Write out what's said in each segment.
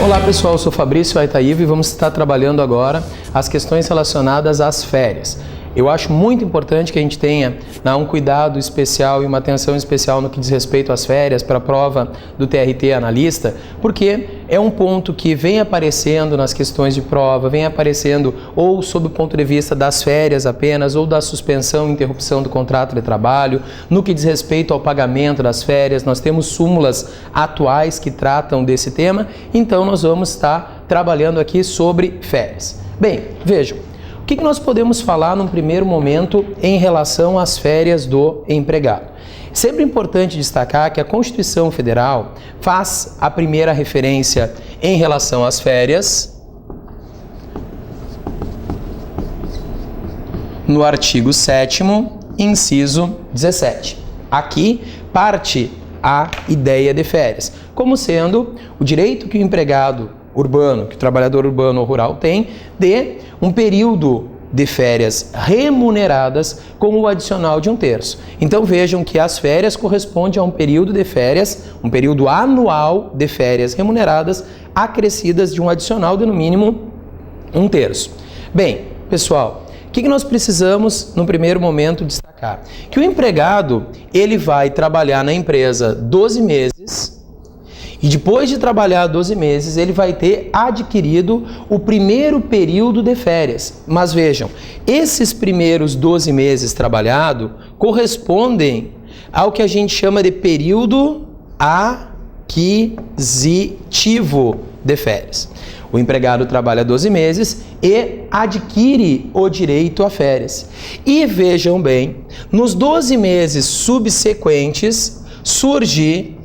Olá pessoal, eu sou Fabrício Aitaíva e vamos estar trabalhando agora as questões relacionadas às férias. Eu acho muito importante que a gente tenha um cuidado especial e uma atenção especial no que diz respeito às férias para a prova do TRT analista, porque é um ponto que vem aparecendo nas questões de prova, vem aparecendo ou sob o ponto de vista das férias apenas ou da suspensão e interrupção do contrato de trabalho, no que diz respeito ao pagamento das férias. Nós temos súmulas atuais que tratam desse tema, então nós vamos estar trabalhando aqui sobre férias. Bem, vejam. O que nós podemos falar num primeiro momento em relação às férias do empregado? Sempre importante destacar que a Constituição Federal faz a primeira referência em relação às férias no artigo 7º, inciso 17. Aqui parte a ideia de férias, como sendo o direito que o empregado urbano, que o trabalhador urbano ou rural tem, de um período de férias remuneradas com o adicional de 1/3. Então vejam que as férias correspondem a um período de férias, um período anual de férias remuneradas, acrescidas de um adicional de no mínimo 1/3. Bem, pessoal, o que nós precisamos no primeiro momento destacar? Que o empregado, ele vai trabalhar na empresa 12 meses, e depois de trabalhar 12 meses, ele vai ter adquirido o primeiro período de férias. Mas vejam, esses primeiros 12 meses trabalhado correspondem ao que a gente chama de período aquisitivo de férias. O empregado trabalha 12 meses e adquire o direito a férias. E vejam bem, nos 12 meses subsequentes surge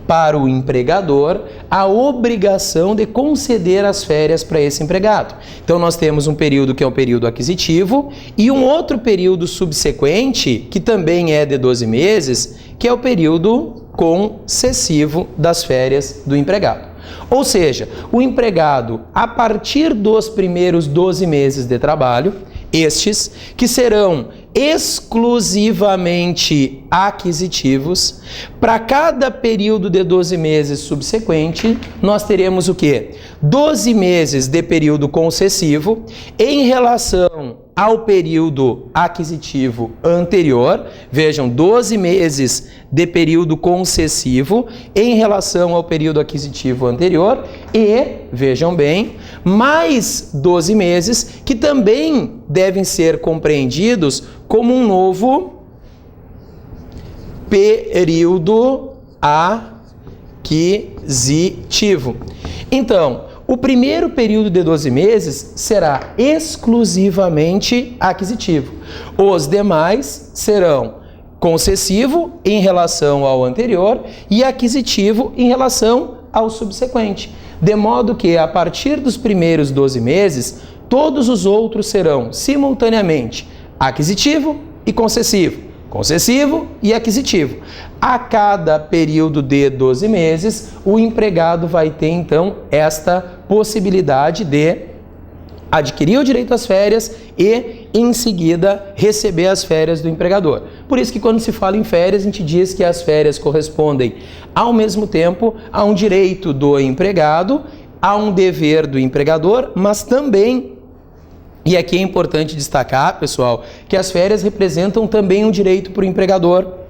para o empregador a obrigação de conceder as férias para esse empregado. Então nós temos um período que é o período aquisitivo e um outro período subsequente, que também é de 12 meses, que é o período concessivo das férias do empregado. Ou seja, o empregado, a partir dos primeiros 12 meses de trabalho, estes que serão exclusivamente aquisitivos, para cada período de 12 meses subsequente, nós teremos o quê? 12 meses de período concessivo em relação ao período aquisitivo anterior. Vejam, 12 meses de período concessivo em relação ao período aquisitivo anterior e, vejam bem, mais 12 meses que também devem ser compreendidos como um novo período aquisitivo. Então, o primeiro período de 12 meses será exclusivamente aquisitivo. Os demais serão concessivo em relação ao anterior e aquisitivo em relação ao subsequente. De modo que, a partir dos primeiros 12 meses, todos os outros serão simultaneamente aquisitivo e concessivo, concessivo e aquisitivo. A cada período de 12 meses, o empregado vai ter, então, esta possibilidade de adquirir o direito às férias e, em seguida, receber as férias do empregador. Por isso que, quando se fala em férias, a gente diz que as férias correspondem, ao mesmo tempo, a um direito do empregado, a um dever do empregador, mas também, e aqui é importante destacar, pessoal, que as férias representam também um direito para o empregador,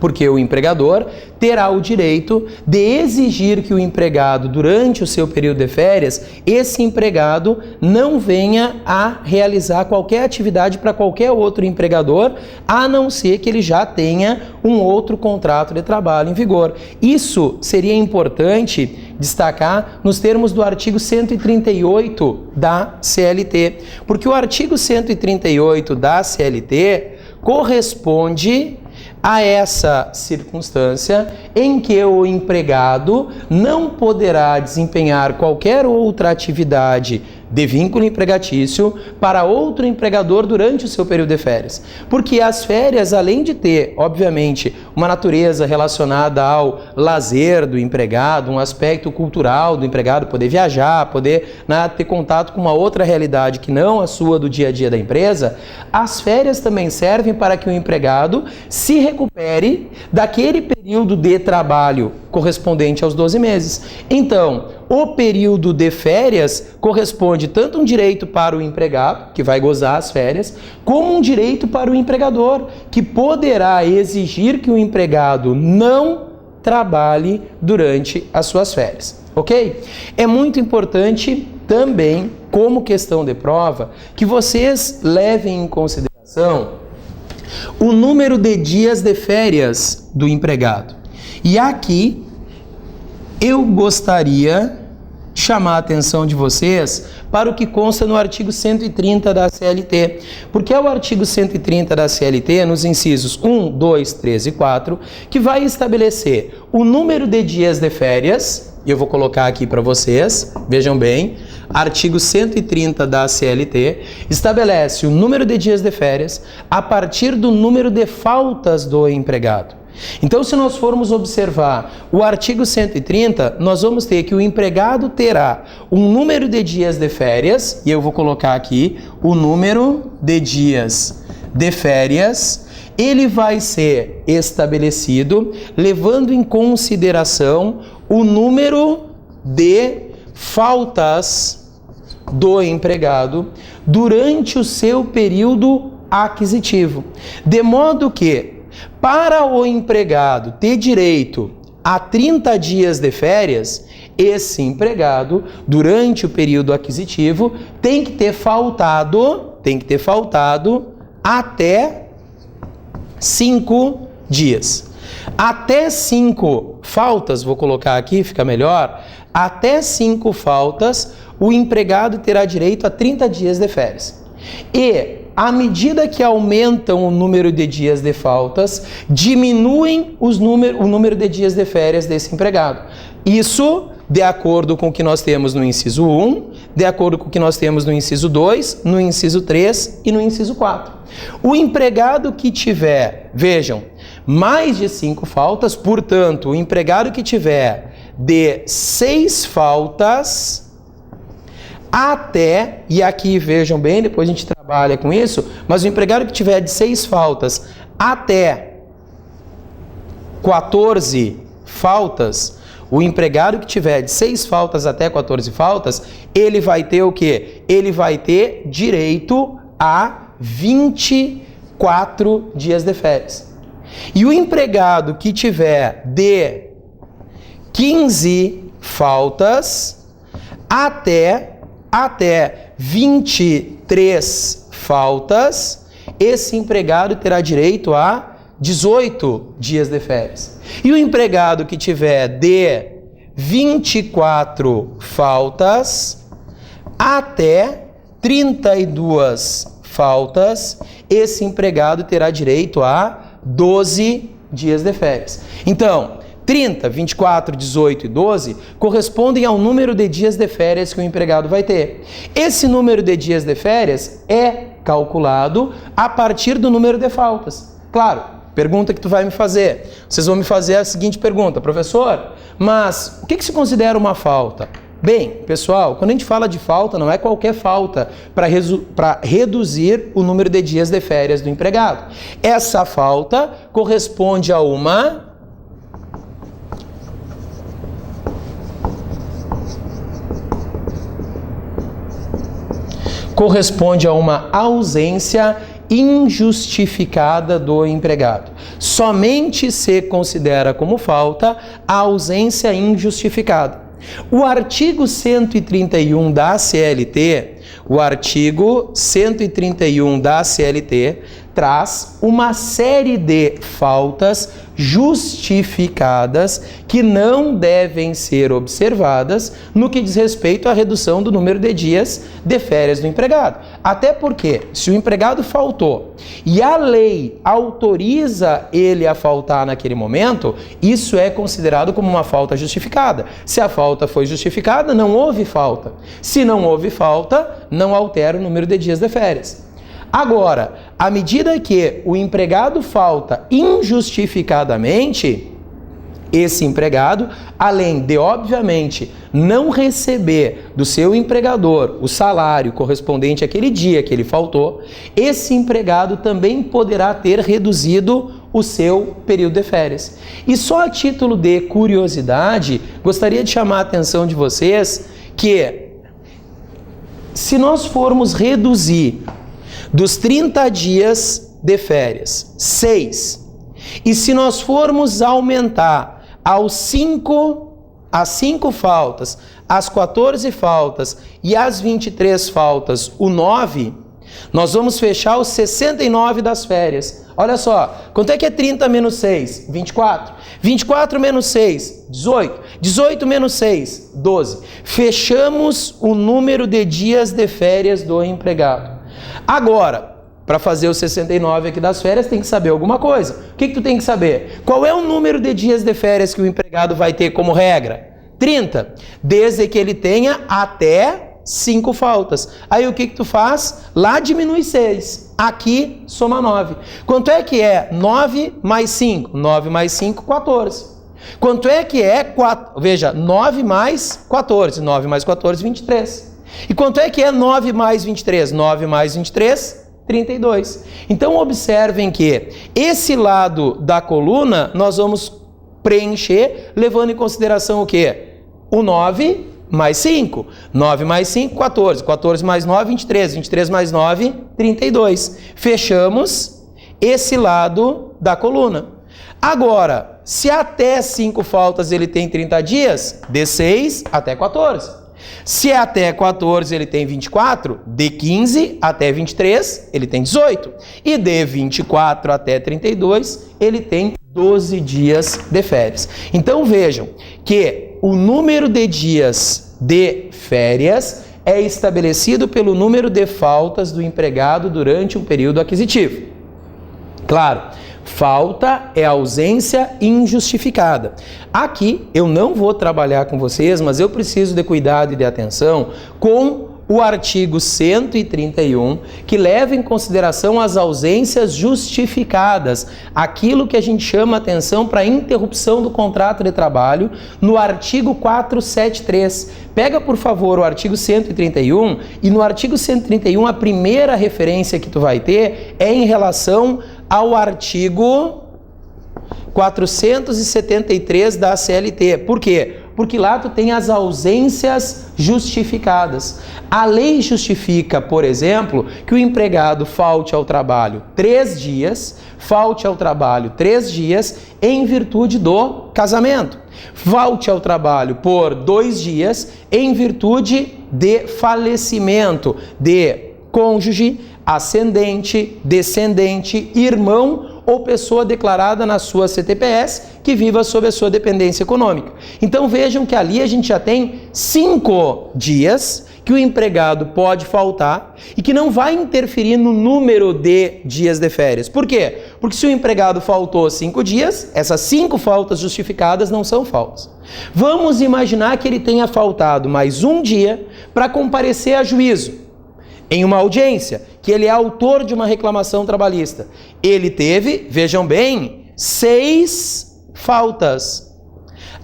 porque o empregador terá o direito de exigir que o empregado, durante o seu período de férias, esse empregado não venha a realizar qualquer atividade para qualquer outro empregador, a não ser que ele já tenha um outro contrato de trabalho em vigor. Isso seria importante destacar nos termos do artigo 138 da CLT, porque o artigo 138 da CLT corresponde a essa circunstância em que o empregado não poderá desempenhar qualquer outra atividade de vínculo empregatício para outro empregador durante o seu período de férias. Porque as férias, além de ter, obviamente, uma natureza relacionada ao lazer do empregado, um aspecto cultural do empregado, poder viajar, poder ter contato com uma outra realidade que não a sua do dia a dia da empresa, as férias também servem para que o empregado se recupere daquele período período de trabalho correspondente aos 12 meses. Então, o período de férias corresponde tanto um direito para o empregado, que vai gozar as férias, como um direito para o empregador, que poderá exigir que o empregado não trabalhe durante as suas férias, ok? É muito importante também, como questão de prova, que vocês levem em consideração o número de dias de férias do empregado. E aqui eu gostaria de chamar a atenção de vocês para o que consta no artigo 130 da CLT, porque é o artigo 130 da CLT, nos incisos 1, 2, 3 e 4, que vai estabelecer o número de dias de férias, e eu vou colocar aqui para vocês, vejam bem, artigo 130 da CLT estabelece o número de dias de férias a partir do número de faltas do empregado. Então, se nós formos observar o artigo 130, nós vamos ter que o empregado terá um número de dias de férias, e eu vou colocar aqui o número de dias de férias, ele vai ser estabelecido levando em consideração o número de faltas do empregado durante o seu período aquisitivo. De modo que, para o empregado ter direito a 30 dias de férias, esse empregado, durante o período aquisitivo, tem que ter faltado até 5 dias. Até 5 faltas, vou colocar aqui, fica melhor, até 5 faltas, o empregado terá direito a 30 dias de férias. E, à medida que aumentam o número de dias de faltas, diminuem o número de dias de férias desse empregado. Isso de acordo com o que nós temos no inciso 1, de acordo com o que nós temos no inciso 2, no inciso 3 e no inciso 4. O empregado que tiver, vejam, mais de 5 faltas, portanto, o empregado que tiver de 6 faltas até, e aqui vejam bem, depois a gente trabalha com isso, mas o empregado que tiver de 6 faltas até 14 faltas, o empregado que tiver de 6 faltas até 14 faltas, ele vai ter o quê? Ele vai ter direito a 24 dias de férias. E o empregado que tiver de 15 faltas até 23 faltas, esse empregado terá direito a 18 dias de férias. E o empregado que tiver de 24 faltas até 32 faltas, esse empregado terá direito a 12 dias de férias. Então, 30, 24, 18 e 12 correspondem ao número de dias de férias que o empregado vai ter. Esse número de dias de férias é calculado a partir do número de faltas. Claro, pergunta que tu vai me fazer. Vocês vão me fazer a seguinte pergunta: professor, mas o que se considera uma falta? Bem, pessoal, quando a gente fala de falta, não é qualquer falta para reduzir o número de dias de férias do empregado. Essa falta corresponde a uma ausência injustificada do empregado. Somente se considera como falta a ausência injustificada. O artigo 131 da CLT, traz uma série de faltas justificadas que não devem ser observadas no que diz respeito à redução do número de dias de férias do empregado. Até porque, se o empregado faltou e a lei autoriza ele a faltar naquele momento, isso é considerado como uma falta justificada. Se a falta foi justificada, não houve falta. Se não houve falta, não altera o número de dias de férias. Agora, à medida que o empregado falta injustificadamente, esse empregado, além de, obviamente, não receber do seu empregador o salário correspondente àquele dia que ele faltou, esse empregado também poderá ter reduzido o seu período de férias. E só a título de curiosidade, gostaria de chamar a atenção de vocês que, se nós formos reduzir dos 30 dias de férias, 6, e se nós formos aumentar às 5 faltas, às 14 faltas e às 23 faltas, o 9, nós vamos fechar os 69 das férias. Olha só, quanto é que é 30 menos 6? 24. 24 menos 6, 18. 18 menos 6, 12. Fechamos o número de dias de férias do empregado. Agora, para fazer os 69 aqui das férias, tem que saber alguma coisa. O que tu tem que saber? Qual é o número de dias de férias que o empregado vai ter como regra? 30. Desde que ele tenha até 5 faltas. Aí o que tu faz? Lá diminui 6. Aqui soma 9. Quanto é que é 9 mais 5? 9 mais 5, 14. Quanto é que é 4? Veja, 9 mais 14. 9 mais 14, 23. E quanto é que é 9 mais 23? 9 mais 23, 32. Então observem que esse lado da coluna nós vamos preencher levando em consideração o quê? O 9 mais 5. 9 mais 5, 14. 14 mais 9, 23. 23 mais 9, 32. Fechamos esse lado da coluna. Agora, se até 5 faltas ele tem 30 dias, de 6 até 14. Se até 14 ele tem 24, de 15 até 23 ele tem 18. E de 24 até 32 ele tem 12 dias de férias. Então vejam que o número de dias de férias é estabelecido pelo número de faltas do empregado durante um período aquisitivo. Claro, falta é ausência injustificada. Aqui eu não vou trabalhar com vocês, mas eu preciso de cuidado e de atenção com o artigo 131, que leva em consideração as ausências justificadas, aquilo que a gente chama atenção para interrupção do contrato de trabalho, no artigo 473. Pega, por favor, o artigo 131, e no artigo 131 a primeira referência que tu vai ter é em relação ao artigo 473 da CLT. Por quê? Porque lá tu tem as ausências justificadas. A lei justifica, por exemplo, que o empregado falte ao trabalho 3 dias, falte ao trabalho 3 dias em virtude do casamento. Falte ao trabalho por 2 dias em virtude de falecimento de cônjuge, ascendente, descendente, irmão ou pessoa declarada na sua CTPS que viva sob a sua dependência econômica. Então vejam que ali a gente já tem 5 dias que o empregado pode faltar e que não vai interferir no número de dias de férias. Por quê? Porque se o empregado faltou 5 dias, essas 5 faltas justificadas não são faltas. Vamos imaginar que ele tenha faltado mais um dia para comparecer a juízo em uma audiência, que ele é autor de uma reclamação trabalhista. Ele teve, vejam bem, 6 faltas.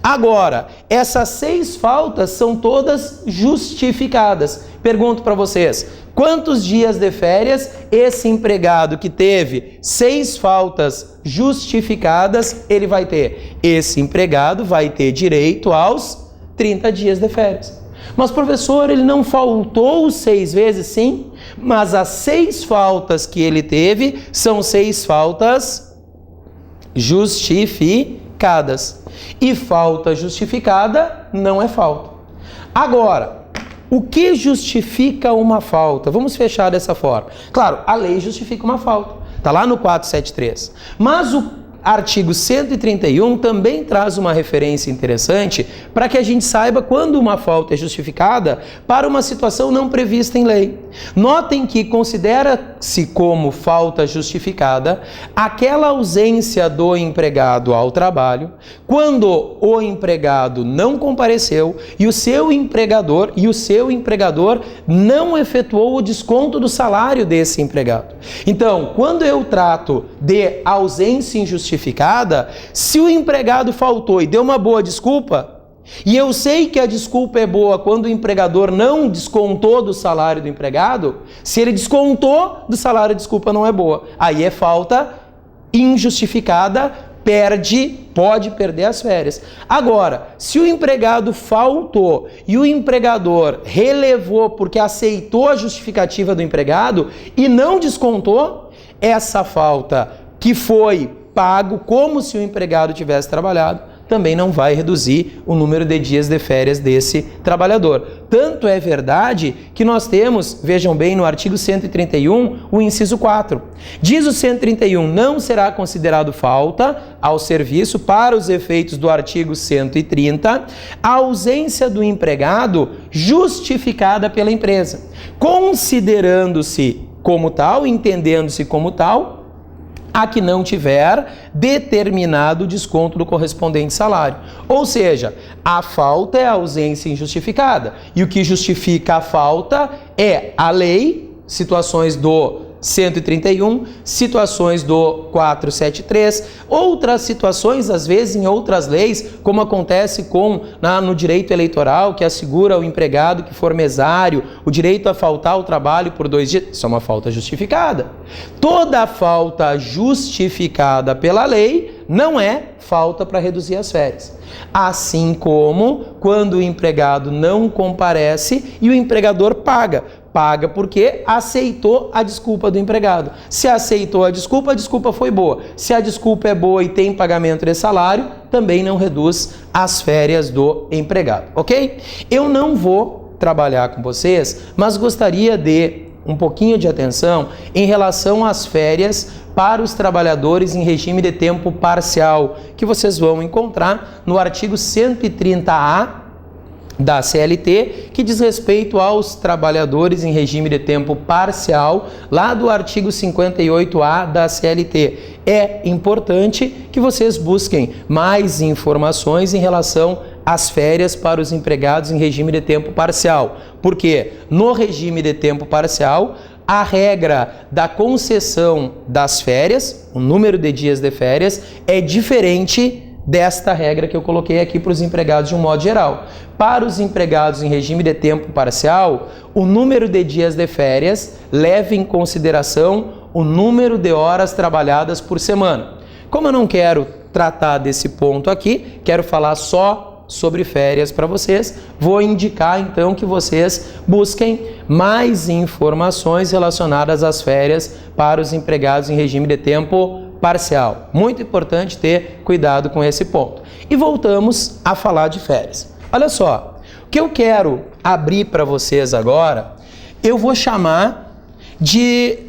Agora, essas 6 faltas são todas justificadas. Pergunto para vocês, quantos dias de férias esse empregado que teve 6 faltas justificadas, ele vai ter? Esse empregado vai ter direito aos 30 dias de férias. Mas, professor, ele não faltou 6 vezes? Sim, mas as 6 faltas que ele teve são 6 faltas justificadas. E falta justificada não é falta. Agora, o que justifica uma falta? Vamos fechar dessa forma. Claro, a lei justifica uma falta. Está lá no 473. Mas o artigo 131 também traz uma referência interessante para que a gente saiba quando uma falta é justificada para uma situação não prevista em lei. Notem que considera-se como falta justificada aquela ausência do empregado ao trabalho quando o empregado não compareceu e o seu empregador não efetuou o desconto do salário desse empregado. Então, quando eu trato de ausência injustificada, se o empregado faltou e deu uma boa desculpa, e eu sei que a desculpa é boa quando o empregador não descontou do salário do empregado, se ele descontou do salário, a desculpa não é boa. Aí é falta injustificada, pode perder as férias. Agora, se o empregado faltou e o empregador relevou porque aceitou a justificativa do empregado e não descontou, essa falta que foi pago como se o empregado tivesse trabalhado, também não vai reduzir o número de dias de férias desse trabalhador. Tanto é verdade que nós temos, vejam bem, no artigo 131, o inciso 4. Diz o 131, não será considerado falta ao serviço para os efeitos do artigo 130, a ausência do empregado justificada pela empresa, considerando-se como tal, entendendo-se como tal, a que não tiver determinado desconto do correspondente salário. Ou seja, a falta é a ausência injustificada. E o que justifica a falta é a lei, situações do 131, situações do 473, outras situações, às vezes em outras leis, como acontece no direito eleitoral, que assegura ao empregado que for mesário o direito a faltar ao trabalho por 2 dias. Isso é uma falta justificada. Toda falta justificada pela lei não é falta para reduzir as férias. Assim como quando o empregado não comparece e o empregador paga. Paga porque aceitou a desculpa do empregado. Se aceitou a desculpa foi boa. Se a desculpa é boa e tem pagamento de salário, também não reduz as férias do empregado, ok? Eu não vou trabalhar com vocês, mas gostaria de um pouquinho de atenção em relação às férias para os trabalhadores em regime de tempo parcial, que vocês vão encontrar no artigo 130A da CLT, que diz respeito aos trabalhadores em regime de tempo parcial, lá do artigo 58A da CLT. É importante que vocês busquem mais informações em relação às férias para os empregados em regime de tempo parcial, porque no regime de tempo parcial, a regra da concessão das férias, o número de dias de férias, é diferente desta regra que eu coloquei aqui para os empregados de um modo geral. Para os empregados em regime de tempo parcial, o número de dias de férias leva em consideração o número de horas trabalhadas por semana. Como eu não quero tratar desse ponto aqui, quero falar só sobre férias para vocês, vou indicar então que vocês busquem mais informações relacionadas às férias para os empregados em regime de tempo parcial. Muito importante ter cuidado com esse ponto. E voltamos a falar de férias. Olha só, o que eu quero abrir para vocês agora, eu vou chamar de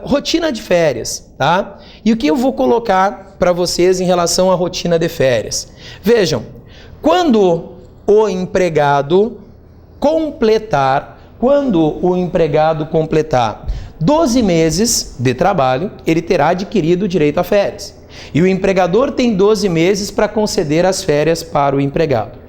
rotina de férias, tá? E o que eu vou colocar para vocês em relação à rotina de férias? Vejam, quando o empregado completar 12 meses de trabalho, ele terá adquirido o direito a férias. E o empregador tem 12 meses para conceder as férias para o empregado.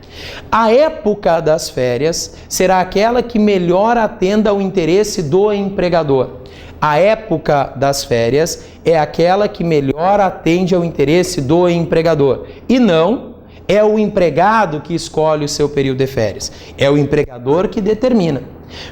A época das férias será aquela que melhor atenda ao interesse do empregador. A época das férias é aquela que melhor atende ao interesse do empregador. E não é o empregado que escolhe o seu período de férias. É o empregador que determina.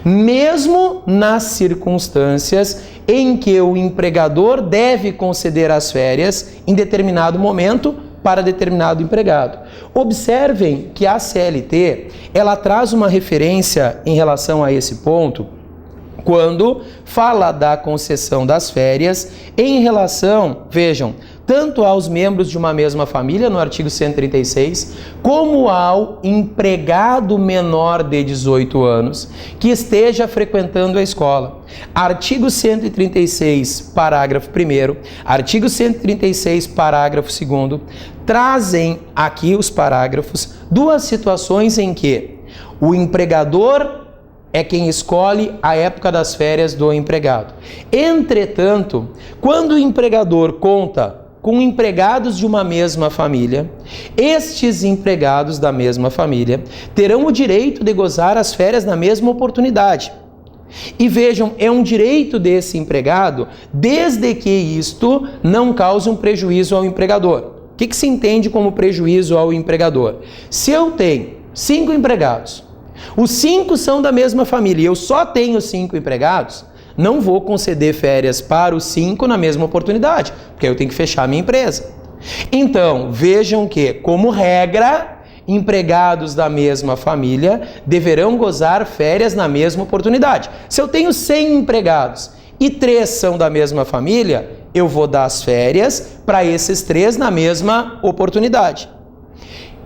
Mesmo nas circunstâncias em que o empregador deve conceder as férias em determinado momento para determinado empregado. Observem que a CLT, ela traz uma referência em relação a esse ponto, quando fala da concessão das férias em relação, vejam, tanto aos membros de uma mesma família, no artigo 136, como ao empregado menor de 18 anos que esteja frequentando a escola. Artigo 136, parágrafo 1º, artigo 136, parágrafo 2º, trazem aqui os parágrafos duas situações em que o empregador é quem escolhe a época das férias do empregado. Entretanto, quando o empregador conta com empregados de uma mesma família, estes empregados da mesma família terão o direito de gozar as férias na mesma oportunidade. E vejam, é um direito desse empregado, desde que isto não cause um prejuízo ao empregador. O que se entende como prejuízo ao empregador? Se eu tenho 5 empregados, os 5 são da mesma família e eu só tenho 5 empregados, Não vou conceder férias para os 5 na mesma oportunidade, porque aí eu tenho que fechar a minha empresa. Então, vejam que, como regra, empregados da mesma família deverão gozar férias na mesma oportunidade. Se eu tenho 100 empregados e 3 são da mesma família, eu vou dar as férias para esses 3 na mesma oportunidade.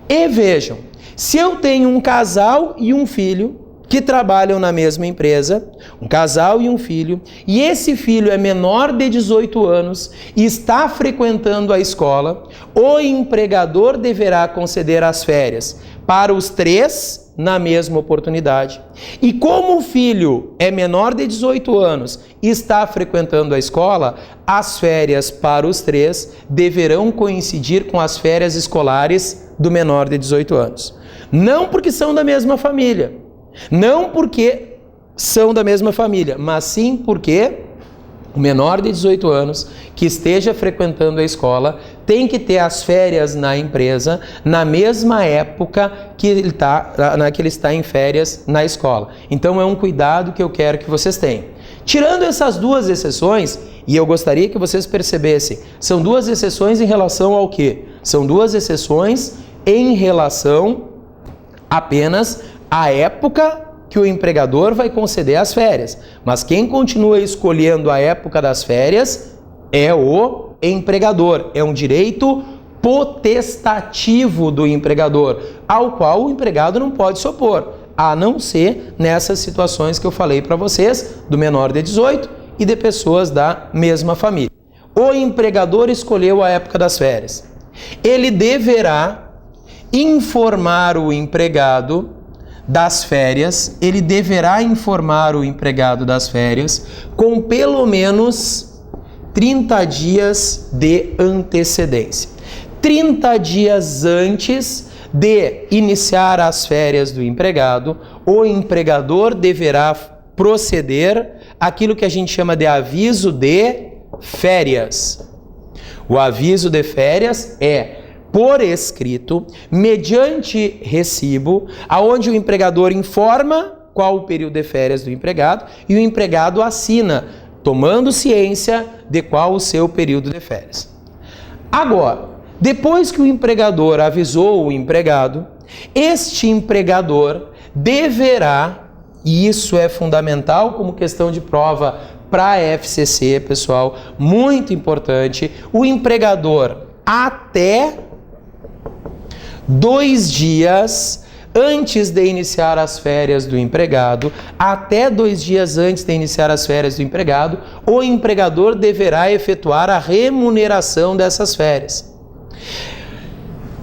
E vejam, se eu tenho um casal e um filho que trabalham na mesma empresa, um casal e um filho, e esse filho é menor de 18 anos e está frequentando a escola, o empregador deverá conceder as férias para os 3 na mesma oportunidade. E como o filho é menor de 18 anos e está frequentando a escola, as férias para os 3 deverão coincidir com as férias escolares do menor de 18 anos. Não porque são da mesma família, não porque são da mesma família, mas sim porque o menor de 18 anos que esteja frequentando a escola tem que ter as férias na empresa na mesma época que ele está em férias na escola. Então é um cuidado que eu quero que vocês tenham. Tirando essas 2 exceções, e eu gostaria que vocês percebessem, são 2 exceções em relação ao quê? São 2 exceções em relação apenas à época que o empregador vai conceder as férias. Mas quem continua escolhendo a época das férias é o empregador. É um direito potestativo do empregador, ao qual o empregado não pode se opor, a não ser nessas situações que eu falei para vocês, do menor de 18 e de pessoas da mesma família. O empregador escolheu a época das férias. Ele deverá informar o empregado das férias, ele deverá informar o empregado das férias com pelo menos 30 dias de antecedência. 30 dias antes de iniciar as férias do empregado, o empregador deverá proceder àquilo que a gente chama de aviso de férias. O aviso de férias é por escrito, mediante recibo, aonde o empregador informa qual o período de férias do empregado e o empregado assina, tomando ciência de qual o seu período de férias. Agora, depois que o empregador avisou o empregado, este empregador deverá, e isso é fundamental como questão de prova para a FCC, pessoal, muito importante, o empregador até 2 dias antes de iniciar as férias do empregado, até 2 dias antes de iniciar as férias do empregado, o empregador deverá efetuar a remuneração dessas férias.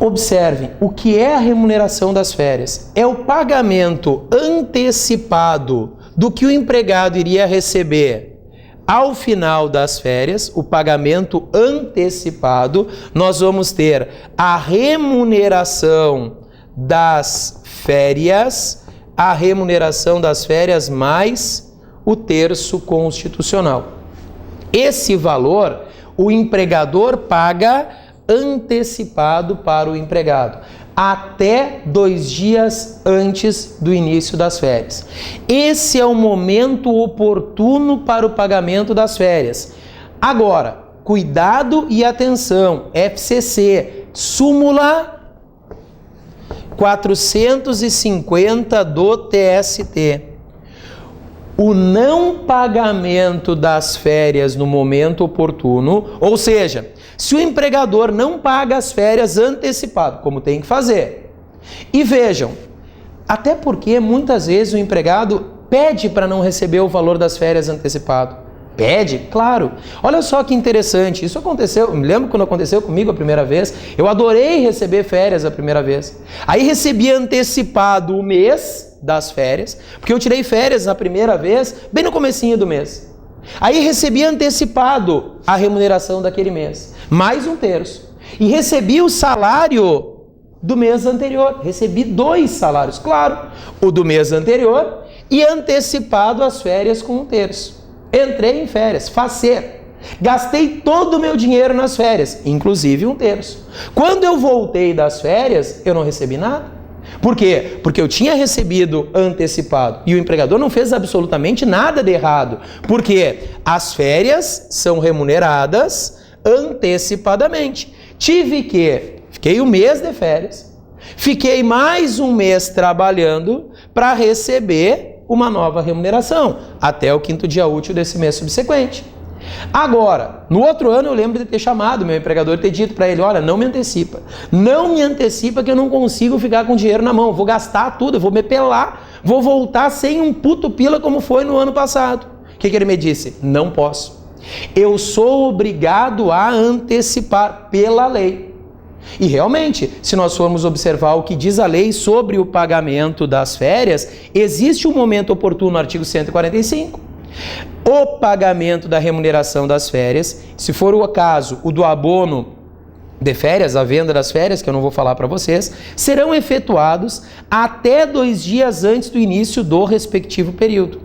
Observem, o que é a remuneração das férias? É o pagamento antecipado do que o empregado iria receber ao final das férias, o pagamento antecipado. Nós vamos ter a remuneração das férias, mais o terço constitucional. Esse valor o empregador paga antecipado para o empregado, até 2 dias antes do início das férias. Esse é o momento oportuno para o pagamento das férias. Agora, cuidado e atenção, FCC, súmula 450 do TST. O não pagamento das férias no momento oportuno, ou seja, se o empregador não paga as férias antecipado, como tem que fazer. E vejam, até porque muitas vezes o empregado pede para não receber o valor das férias antecipado. Pede? Claro. Olha só que interessante, isso aconteceu, eu me lembro quando aconteceu comigo a primeira vez, eu adorei receber férias a primeira vez. Aí recebi antecipado o mês das férias, porque eu tirei férias a primeira vez, bem no comecinho do mês. Aí recebi antecipado a remuneração daquele mês, mais um terço. E recebi o salário do mês anterior, recebi 2 salários, claro, o do mês anterior e antecipado as férias com um terço. Entrei em férias, fazer. Gastei todo o meu dinheiro nas férias, inclusive um terço. Quando eu voltei das férias, eu não recebi nada. Por quê? Porque eu tinha recebido antecipado e o empregador não fez absolutamente nada de errado. Porque as férias são remuneradas antecipadamente. Fiquei um mês de férias, fiquei mais um mês trabalhando para receber uma nova remuneração, até o 5º dia útil desse mês subsequente. Agora, no outro ano eu lembro de ter chamado meu empregador e ter dito para ele, olha, não me antecipa que eu não consigo ficar com dinheiro na mão, vou gastar tudo, eu vou me pelar, vou voltar sem um puto pila como foi no ano passado. O que ele me disse? Não posso. Eu sou obrigado a antecipar pela lei. E realmente, se nós formos observar o que diz a lei sobre o pagamento das férias, existe um momento oportuno no artigo 145. O pagamento da remuneração das férias, se for o caso, o do abono de férias, a venda das férias, que eu não vou falar para vocês, serão efetuados até 2 dias antes do início do respectivo período.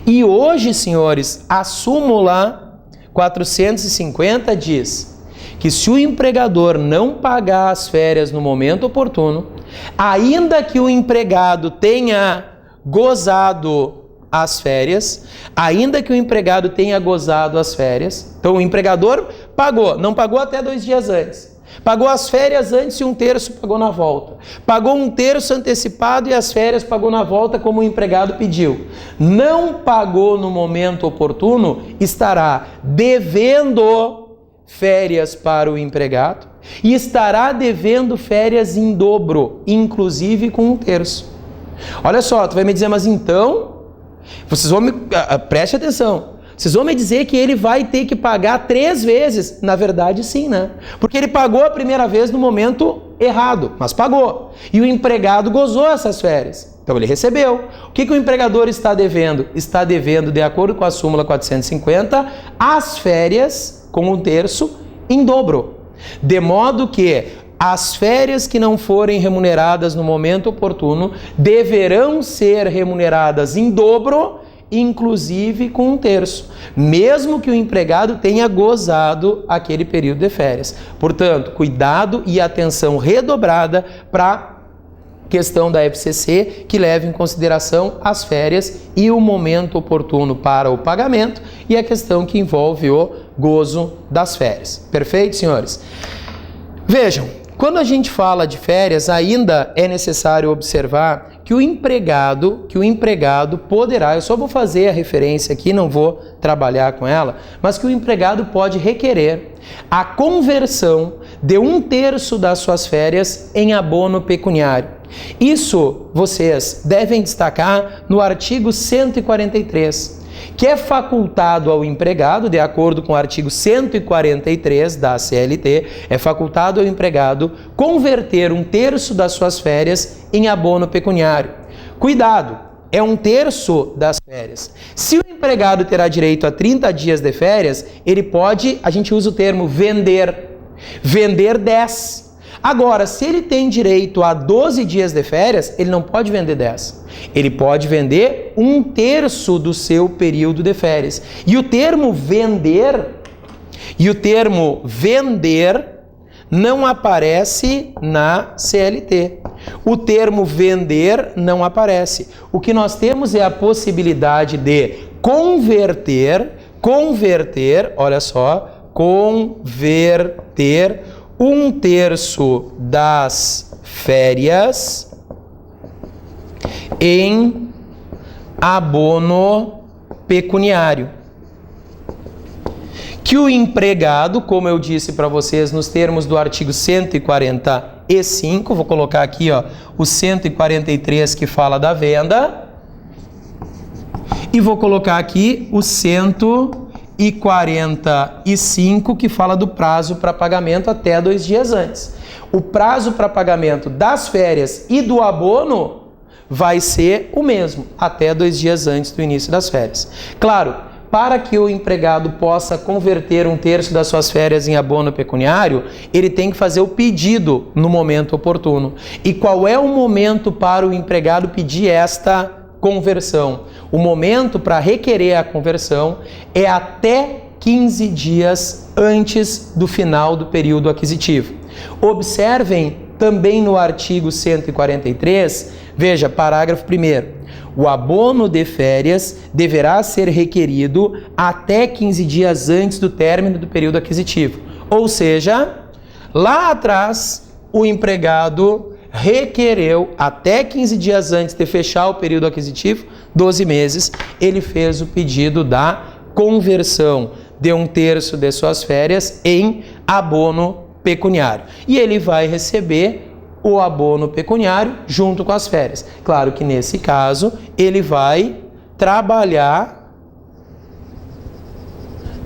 E hoje, senhores, a súmula 450 diz que se o empregador não pagar as férias no momento oportuno, ainda que o empregado tenha gozado as férias, então o empregador pagou, não pagou até 2 dias antes, pagou as férias antes e 1/3 pagou na volta, pagou 1/3 antecipado e as férias pagou na volta como o empregado pediu, não pagou no momento oportuno, estará devendo férias para o empregado e estará devendo férias em dobro, inclusive com 1/3. Olha só, tu vai me dizer, mas então, vocês vão preste atenção, vocês vão me dizer que ele vai ter que pagar 3 vezes? Na verdade, sim, né? Porque ele pagou a primeira vez no momento errado, mas pagou. E o empregado gozou essas férias. Então ele recebeu. O que o empregador está devendo? Está devendo, de acordo com a súmula 450, as férias com 1/3 em dobro. De modo que as férias que não forem remuneradas no momento oportuno deverão ser remuneradas em dobro, inclusive com 1/3, mesmo que o empregado tenha gozado aquele período de férias. Portanto, cuidado e atenção redobrada para questão da FCC, que leva em consideração as férias e o momento oportuno para o pagamento e a questão que envolve o gozo das férias. Perfeito, senhores? Vejam, quando a gente fala de férias, ainda é necessário observar que o empregado poderá, eu só vou fazer a referência aqui, não vou trabalhar com ela, mas que o empregado pode requerer a conversão de 1/3 das suas férias em abono pecuniário. Isso vocês devem destacar no artigo 143, que é facultado ao empregado, de acordo com o artigo 143 da CLT, é facultado ao empregado converter 1/3 das suas férias em abono pecuniário. Cuidado, é 1/3 das férias. Se o empregado terá direito a 30 dias de férias, ele pode, a gente usa o termo vender 10. Agora, se ele tem direito a 12 dias de férias, ele não pode vender 10. Ele pode vender 1/3 do seu período de férias. E o termo vender não aparece na CLT. O termo vender não aparece. O que nós temos é a possibilidade de converter, olha só, converter 1/3 das férias em abono pecuniário. Que o empregado, como eu disse para vocês nos termos do artigo 145, vou colocar aqui o 143 que fala da venda, e vou colocar aqui o 145 que fala do prazo para pagamento até 2 dias antes. O prazo para pagamento das férias e do abono vai ser o mesmo, até 2 dias antes do início das férias. Claro, para que o empregado possa converter 1/3 das suas férias em abono pecuniário, ele tem que fazer o pedido no momento oportuno. E qual é o momento para o empregado pedir esta conversão? O momento para requerer a conversão é até 15 dias antes do final do período aquisitivo. Observem também no artigo 143, veja, parágrafo 1º. O abono de férias deverá ser requerido até 15 dias antes do término do período aquisitivo. Ou seja, lá atrás, o empregado requereu até 15 dias antes de fechar o período aquisitivo, 12 meses, ele fez o pedido da conversão de 1/3 de suas férias em abono pecuniário. E ele vai receber o abono pecuniário junto com as férias. Claro que nesse caso, ele vai trabalhar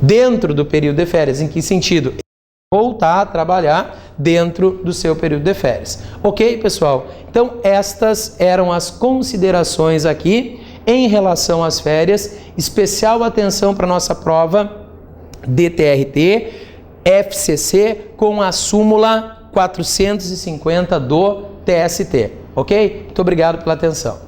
dentro do período de férias. Em que sentido? Voltar a trabalhar dentro do seu período de férias. Ok, pessoal? Então, estas eram as considerações aqui em relação às férias. Especial atenção para a nossa prova de TRT, FCC, com a súmula 450 do TST. Ok? Muito obrigado pela atenção.